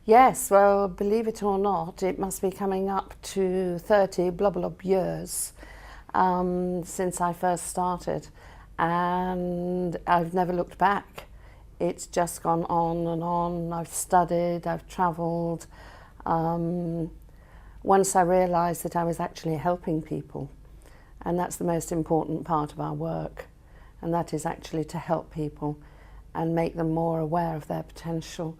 Yes, well, believe it or not, it must be coming up to 30 years since I first started, and I've never looked back. It's just gone on and on. I've studied, I've travelled. Once I realised that I was actually helping people, and that's the most important part of our work, and that is actually to help people and make them more aware of their potential,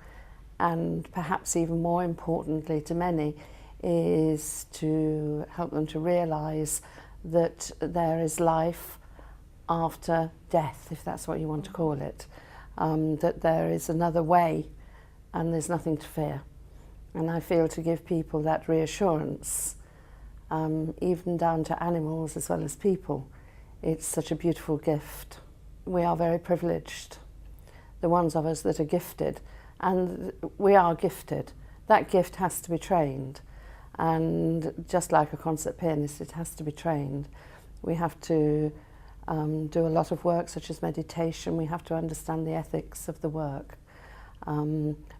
and perhaps even more importantly to many is to help them to realise that there is life after death, if that's what you want to call it, that there is another way and there's nothing to fear. And I feel to give people that reassurance, even down to animals as well as people, it's such a beautiful gift. We are very privileged, the ones of us that are gifted, and we are gifted. That gift has to be trained, and just like a concert pianist, it has to be trained. We have to do a lot of work such as meditation. We have to understand the ethics of the work,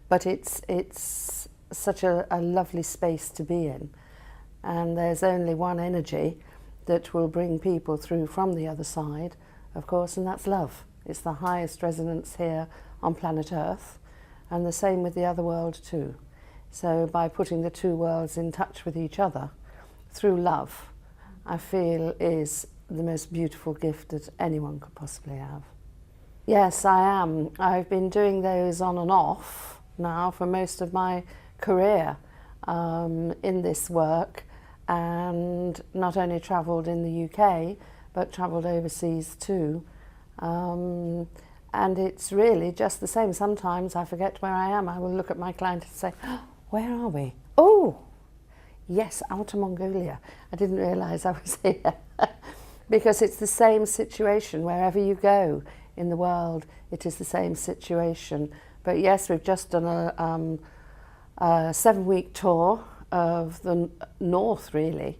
but it's such a lovely space to be in, and there's only one energy that will bring people through from the other side, of course, and that's love. It's the highest resonance here on planet Earth, and the same with the other world too. So by putting the two worlds in touch with each other through love, I feel is the most beautiful gift that anyone could possibly have. Yes, I am. I've been doing those on and off now for most of my career in this work, and not only travelled in the UK but travelled overseas too, and it's really just the same. Sometimes I forget where I am. I will look at my client and say, oh, where are we? Oh, yes, Outer Mongolia. I didn't realise I was here. Because it's the same situation wherever you go in the world. It is the same situation. But yes, we've just done a 7-week tour of the north, really,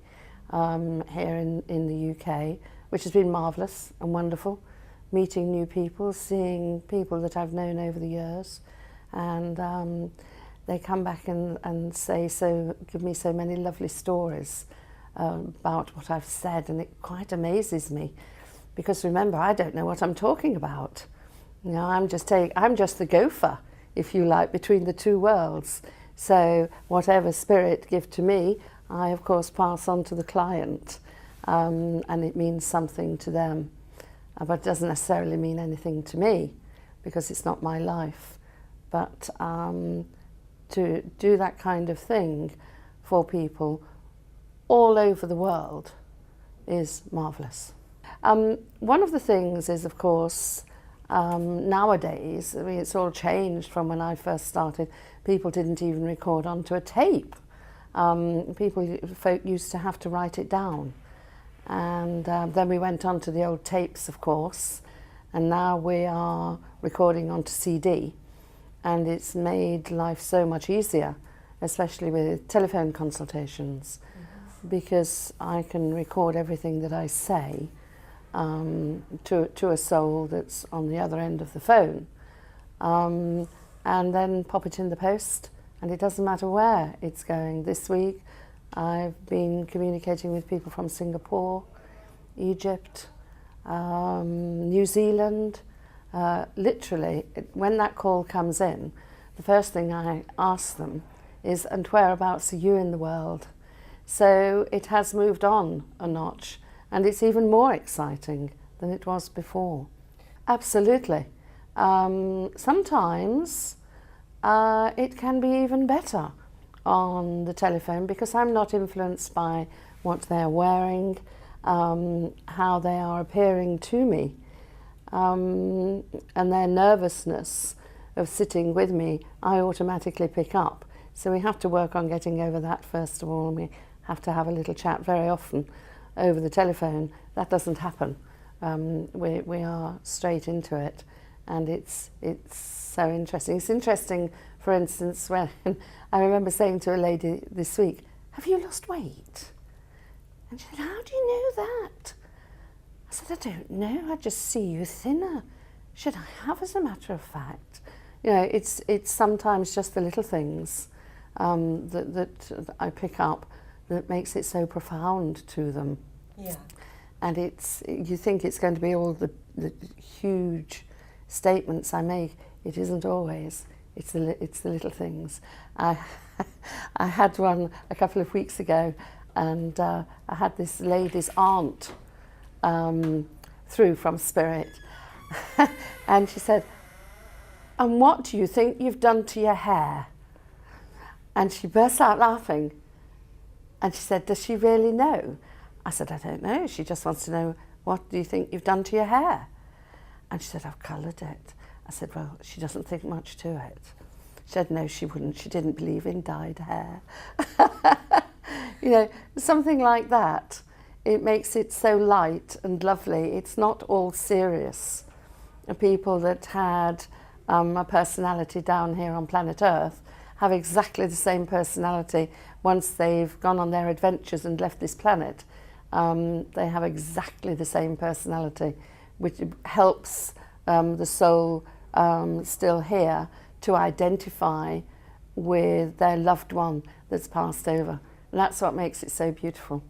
here in the UK, which has been marvellous and wonderful, meeting new people, seeing people that I've known over the years, and they come back and say, give me so many lovely stories about what I've said, and it quite amazes me, because remember, I don't know what I'm talking about. You know, I'm just the gopher, if you like, between the two worlds. So whatever spirit give to me, I of course pass on to the client, and it means something to them, but it doesn't necessarily mean anything to me because it's not my life. But to do that kind of thing for people all over the world is marvellous. One of the things is, of course, nowadays, I mean, it's all changed from when I first started. People didn't even record onto a tape. Folk used to have to write it down. And then we went on to the old tapes, of course, and now we are recording onto CD. And it's made life so much easier, especially with telephone consultations, because I can record everything that I say to a soul that's on the other end of the phone, and then pop it in the post, and it doesn't matter where it's going. This week I've been communicating with people from Singapore, Egypt, New Zealand. Literally, when that call comes in, the first thing I ask them is, and whereabouts are you in the world? So it has moved on a notch, and it's even more exciting than it was before. Absolutely. Sometimes it can be even better on the telephone, because I'm not influenced by what they're wearing, how they are appearing to me, and their nervousness of sitting with me, I automatically pick up. So we have to work on getting over that first of all. We have to have a little chat very often over the telephone. That doesn't happen. We are straight into it, and it's so interesting. It's interesting, for instance, when I remember saying to a lady this week, "Have you lost weight?" And she said, "How do you know that?" I said, "I don't know, I just see you thinner." Should I have, as a matter of fact? You know, it's sometimes just the little things that I pick up that makes it so profound to them. Yeah. And you think it's going to be all the huge statements I make. It isn't always. It's the little things. I had one a couple of weeks ago, and I had this lady's aunt through from Spirit, and she said, "And what do you think you've done to your hair?" And she burst out laughing, and she said, "Does she really know?" I said, "I don't know. She just wants to know, what do you think you've done to your hair?" And she said, "I've coloured it." I said, "Well, she doesn't think much to it." She said, "No, she wouldn't. She didn't believe in dyed hair." You know, something like that. It makes it so light and lovely. It's not all serious. People that had a personality down here on planet Earth have exactly the same personality once they've gone on their adventures and left this planet. They have exactly the same personality, which helps the soul still here to identify with their loved one that's passed over. And that's what makes it so beautiful.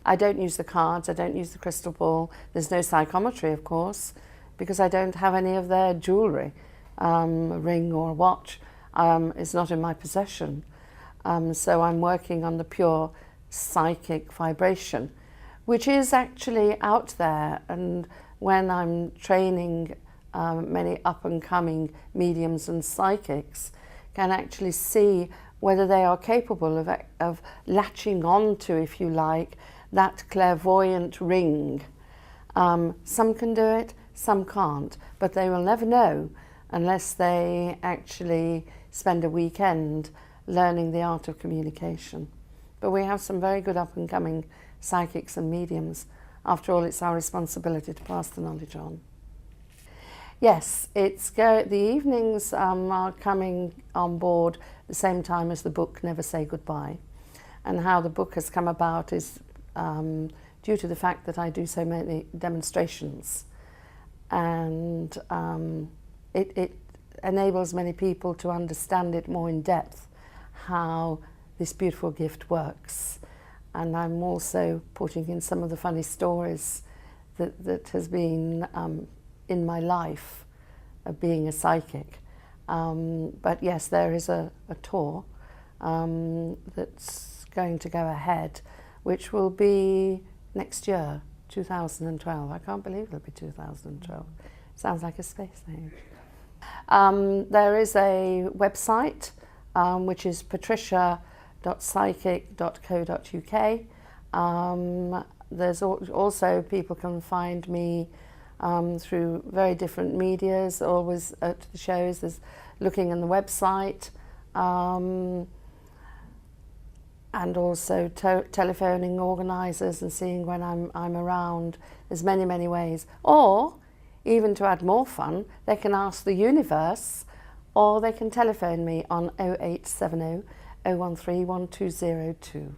I don't use the cards, I don't use the crystal ball. There's no psychometry, of course, because I don't have any of their jewellery. A ring or a watch is not in my possession. So I'm working on the pure psychic vibration, which is actually out there. And when I'm training many up-and-coming mediums and psychics, can actually see whether they are capable of latching on to, if you like, that clairvoyant ring. Some can do it, some can't, but they will never know unless they actually spend a weekend learning the art of communication. But we have some very good up-and-coming psychics and mediums. After all, it's our responsibility to pass the knowledge on. Yes, the evenings are coming on board the same time as the book Never Say Goodbye. And how the book has come about is due to the fact that I do so many demonstrations, and it enables many people to understand it more in depth, how this beautiful gift works. And I'm also putting in some of the funny stories that has been in my life of being a psychic. But yes, there is a tour that's going to go ahead, which will be next year, 2012. I can't believe it'll be 2012. Sounds like a space age. There is a website, which is patricia.psychic.co.uk. There's also, people can find me through very different medias, always at the shows. There's looking on the website, and also telephoning organisers and seeing when I'm around. There's many, many ways. Or, even to add more fun, they can ask the universe, or they can telephone me on 0870 013 1202.